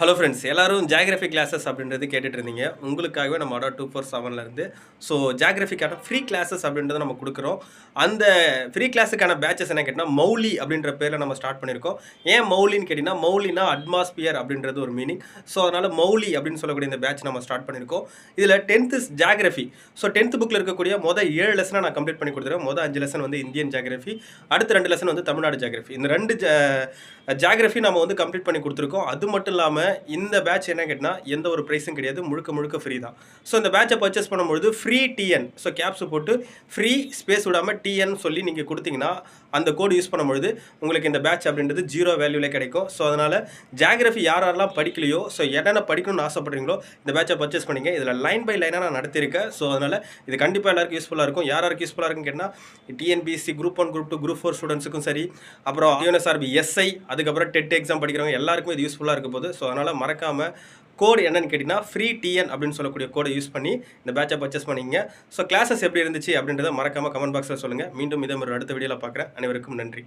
Hello friends எல்லாரும் geography classes அப்படின்றது கேட்டுட்டு இருந்தீங்க. உங்களுக்காகவே நம்ம அடா 247 இருந்து ஜியாகிரஃபிக்கான ஃப்ரீ கிளாஸஸ் அப்படின்றத நம்ம குடுக்குறோம். அந்த ஃப்ரீ கிளாஸுக்கான பேட்சஸ் என்ன கேட்டீங்கன்னா, மௌலி அப்படின்ற பேர்ல நம்ம ஸ்டார்ட் பண்ணியிருக்கோம். ஏன் மௌலின்னு கேட்டீங்கன்னா, மௌலினா அட்மாஸ்பியர் அப்படின்றது ஒரு மீனிங். ஸோ அதனால மௌலி அப்படின்னு சொல்லக்கூடிய இந்த பேட்ச் நம்ம ஸ்டார்ட் பண்ணியிருக்கோம். இதில் 10th ஜியாகிரஃபி. ஸோ 10th புக்கில் இருக்கக்கூடிய 7 லெசனை நான் கம்ப்ளீட் பண்ணி கொடுத்துருவேன். 5 லெசன் வந்து இந்தியன் ஜியாகிரஃபி, அடுத்த 2 லெசன் வந்து தமிழ்நாடு ஜியாகிரஃபி. இந்த 2 ஜியாகிரஃபி நம்ம வந்து கம்ப்ளீட் பண்ணி கொடுத்துருக்கோம். அது மட்டும் இல்லாமல் இந்த பேட்ச் என்ன கேட்டினா எந்த ஒரு ப்ரைஸும் கிடையாது, முழுக்க முழுக்க ஃப்ரீ தான். ஸோ இந்த பேட்சை பர்ச்சேஸ் பண்ணும்பொழுது ஃப்ரீ டிஎன், ஸோ கேப்ஸ் போட்டு ஃப்ரீ ஸ்பேஸ் விடாமல் டிஎன் சொல்லி நீங்கள் கொடுத்தீங்கன்னா அந்த கோடு யூஸ் பண்ணும்பொழுது உங்களுக்கு இந்த பேட்ச் அப்படின்றது 0 வேல்யூவில் கிடைக்கும். ஸோ அதனால் ஜியாகிரஃபி யாரெல்லாம் படிக்கலையோ, ஸோ என்னென்ன படிக்கணும்னு ஆசைப்படுறீங்களோ இந்த பேட்சை பர்ச்சேஸ் பண்ணிங்க. இதில் லைன் பை லைனாக நான் நடத்தியிருக்கேன். ஸோ அதனால் இது கண்டிப்பாக எல்லாருக்கும் யூஸ்ஃபுல்லாக இருக்கும். யாருக்கு யூஸ்ஃபுல்லாக இருக்குன்னு கேட்டால் டிஎன்பிஎஸ்சி குரூப் 1 குரூப் 2 குரூப் 4 ஸ்டூடெண்ட்ஸுக்கும் சரி, அப்புறம் யூஎன்எஸ்ஆர்பி எஸ்ஐ, அதுக்கப்புறம் டெட் எக்ஸாம் படிக்கிறவங்க எல்லாருக்கும் இது யூஸ்ஃபுல்லாக இருக்க போகுது. ஸோ அதனால் மறக்காமல் கோடு என்னன்னு கேட்டிங்கன்னா ஃப்ரீ டிஎன் அப்படின்னு சொல்லக்கூடிய கோடை யூஸ் பண்ணி இந்த பேட்சை பர்ச்சேஸ் பண்ணிங்க. ஸோ கிளாஸஸ் எப்படி இருந்துச்சு அப்படின்றத மறக்காமல் கமெண்ட் பாக்ஸில் சொல்லுங்கள். மீண்டும் இதே ஒரு அடுத்த வீடியோவில் பார்க்குறேன். அனைவருக்கும் நன்றி.